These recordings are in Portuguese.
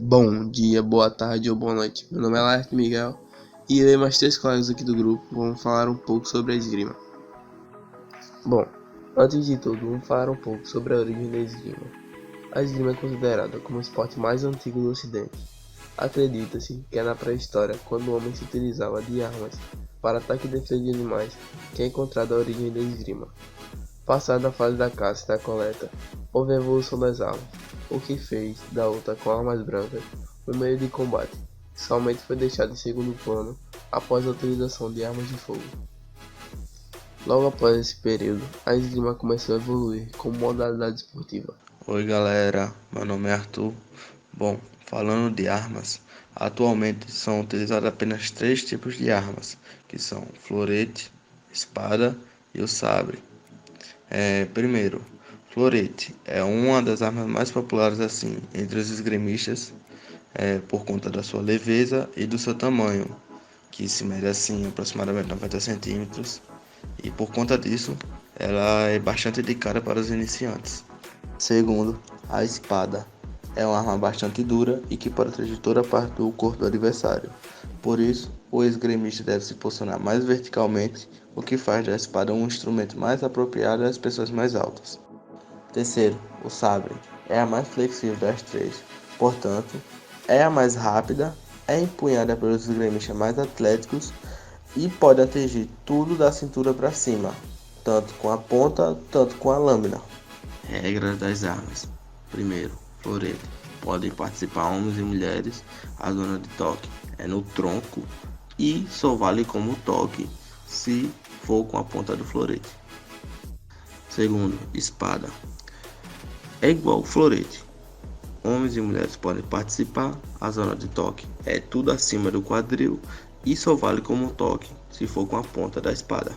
Bom dia, boa tarde ou boa noite. Meu nome é Laerte Miguel e eu e mais 3 colegas aqui do grupo vamos falar um pouco sobre a esgrima. Bom, antes de tudo, vamos falar um pouco sobre a origem da esgrima. A esgrima é considerada como o esporte mais antigo do Ocidente. Acredita-se que é na pré-história, quando o homem se utilizava de armas para ataque e defesa de animais, que é encontrada a origem da esgrima. Passada a fase da caça e da coleta, houve a evolução das armas, o que fez da luta com armas brancas um meio de combate, que somente foi deixado em segundo plano após a utilização de armas de fogo. Logo após esse período, a esgrima começou a evoluir como modalidade esportiva. Oi galera, meu nome é Arthur. Bom, falando de armas, atualmente são utilizados apenas 3 tipos de armas, que são florete, espada e o sabre. Primeiro, florete é uma das armas mais populares assim entre os esgrimistas, por conta da sua leveza e do seu tamanho, que se mede assim aproximadamente 90 centímetros, e por conta disso ela é bastante indicada para os iniciantes. Segundo, a espada é uma arma bastante dura e que protege toda a parte do corpo do adversário. Por isso, o esgrimista deve se posicionar mais verticalmente, o que faz da espada um instrumento mais apropriado às pessoas mais altas. Terceiro, o sabre é a mais flexível das três, portanto, é a mais rápida, é empunhada pelos esgrimistas mais atléticos e pode atingir tudo da cintura para cima, tanto com a ponta, tanto com a lâmina. Regras das armas. Primeiro, florete. Podem participar homens e mulheres. A zona de toque é no tronco e só vale como toque se for com a ponta do florete. Segundo, espada. É igual florete. Homens e mulheres podem participar. A zona de toque é tudo acima do quadril e só vale como toque se for com a ponta da espada.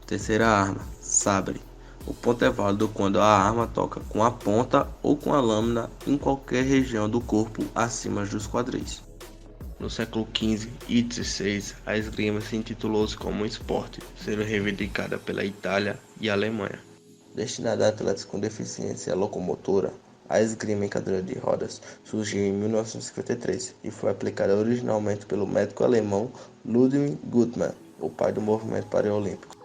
Terceira arma, sabre. O ponto é válido quando a arma toca com a ponta ou com a lâmina em qualquer região do corpo acima dos quadris. No século XV e XVI, a esgrima se intitulou-se como um esporte, sendo reivindicada pela Itália e Alemanha. Destinada a atletas com deficiência locomotora, a esgrima em cadeira de rodas surgiu em 1953 e foi aplicada originalmente pelo médico alemão Ludwig Guttmann, o pai do movimento paralímpico.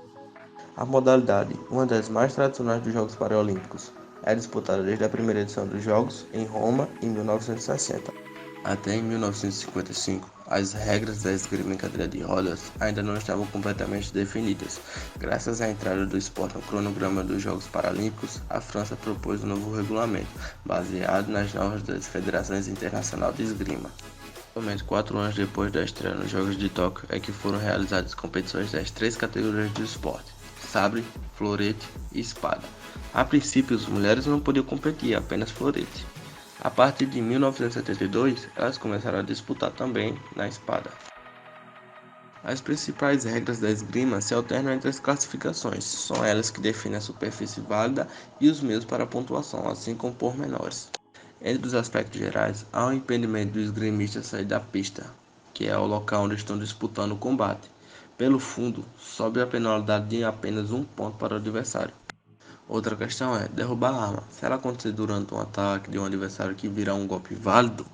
A modalidade, uma das mais tradicionais dos Jogos Paralímpicos, é disputada desde a primeira edição dos Jogos em Roma em 1960. Até em 1955, as regras da esgrima em cadeira de rodas ainda não estavam completamente definidas. Graças à entrada do esporte no cronograma dos Jogos Paralímpicos, a França propôs um novo regulamento, baseado nas normas das Federações Internacional de Esgrima. Somente 4 anos depois da estreia nos Jogos de Tóquio é que foram realizadas competições das 3 categorias do esporte: sabre, florete e espada. A princípio, as mulheres não podiam competir, apenas florete. A partir de 1972, elas começaram a disputar também na espada. As principais regras da esgrima se alternam entre as classificações, são elas que definem a superfície válida e os meios para a pontuação, assim como pormenores. Entre os aspectos gerais, há o impedimento do esgrimista sair da pista, que é o local onde estão disputando o combate. Pelo fundo, sobe a penalidade de apenas 1 ponto para o adversário. Outra questão é derrubar a arma. Se ela acontecer durante um ataque de um adversário que virar um golpe válido,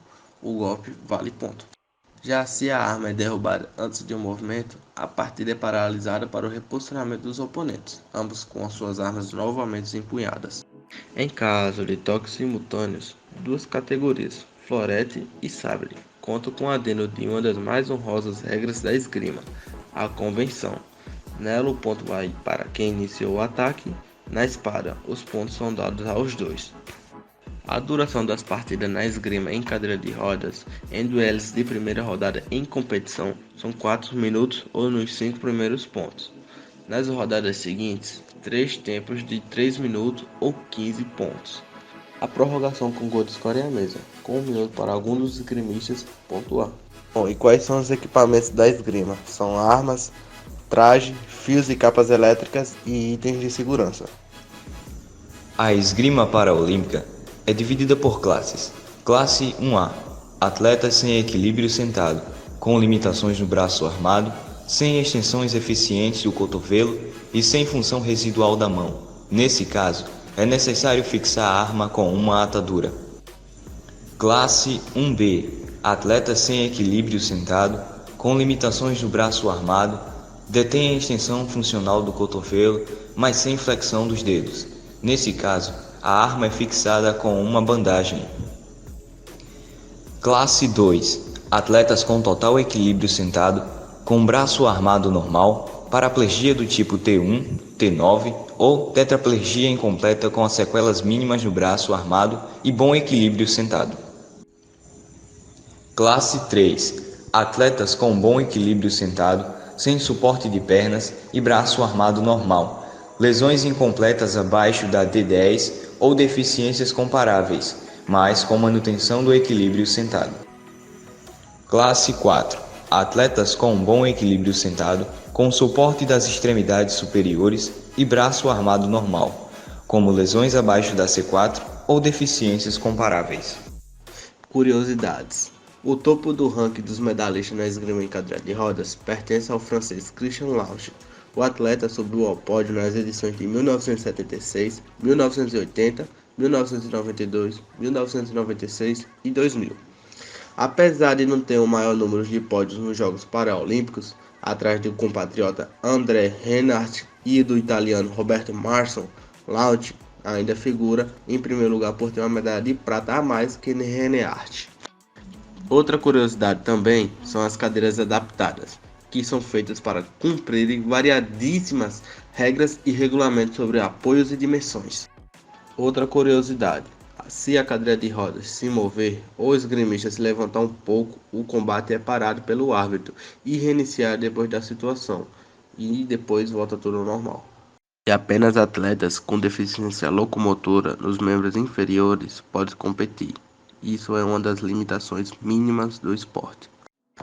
o golpe vale ponto. Já se a arma é derrubada antes de um movimento, a partida é paralisada para o reposicionamento dos oponentes, ambos com as suas armas novamente empunhadas. Em caso de toques simultâneos, 2 categorias, florete e sabre, contam com o adendo de uma das mais honrosas regras da esgrima, a convenção. Nela o ponto vai para quem iniciou o ataque. Na espada, os pontos são dados aos dois. A duração das partidas na esgrima em cadeira de rodas, em duelos de primeira rodada em competição, são 4 minutos ou nos 5 primeiros pontos. Nas rodadas seguintes, 3 tempos de 3 minutos ou 15 pontos. A prorrogação com gol de escolhe a mesa, com 1 minuto para algum dos esgrimistas pontuar. Bom, e quais são os equipamentos da esgrima? São armas, traje, fios e capas elétricas e itens de segurança. A esgrima paraolímpica é dividida por classes. Classe 1A: atletas sem equilíbrio sentado, com limitações no braço armado, sem extensões eficientes do cotovelo e sem função residual da mão. Nesse caso, é necessário fixar a arma com uma atadura. Classe 1B, atletas sem equilíbrio sentado, com limitações do braço armado, detém a extensão funcional do cotovelo, mas sem flexão dos dedos. Nesse caso, a arma é fixada com uma bandagem. Classe 2, atletas com total equilíbrio sentado, com braço armado normal, paraplegia do tipo T1, T9 ou tetraplegia incompleta com as sequelas mínimas no braço armado e bom equilíbrio sentado. Classe 3, atletas com bom equilíbrio sentado, sem suporte de pernas e braço armado normal, lesões incompletas abaixo da D10 ou deficiências comparáveis, mas com manutenção do equilíbrio sentado. Classe 4, atletas com bom equilíbrio sentado, com suporte das extremidades superiores e braço armado normal, como lesões abaixo da C4 ou deficiências comparáveis. Curiosidades. O topo do ranking dos medalhistas na esgrima em cadeira de rodas pertence ao francês Christian Lauch. O atleta subiu ao pódio nas edições de 1976, 1980, 1992, 1996 e 2000. Apesar de não ter o maior número de pódios nos Jogos Paralímpicos, atrás do compatriota André Reinhardt e do italiano Roberto Marson, Lauch ainda figura em primeiro lugar por ter uma medalha de prata a mais que Reinhardt. Outra curiosidade também são as cadeiras adaptadas, que são feitas para cumprirem variadíssimas regras e regulamentos sobre apoios e dimensões. Outra curiosidade, se a cadeira de rodas se mover ou o esgrimista se levantar um pouco, o combate é parado pelo árbitro e reiniciado depois da situação, e depois volta tudo ao normal. E apenas atletas com deficiência locomotora nos membros inferiores podem competir. Isso é uma das limitações mínimas do esporte.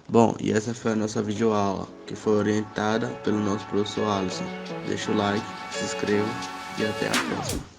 Bom, e essa foi a nossa videoaula, que foi orientada pelo nosso professor Alisson. Deixa o like, se inscreva e até a próxima.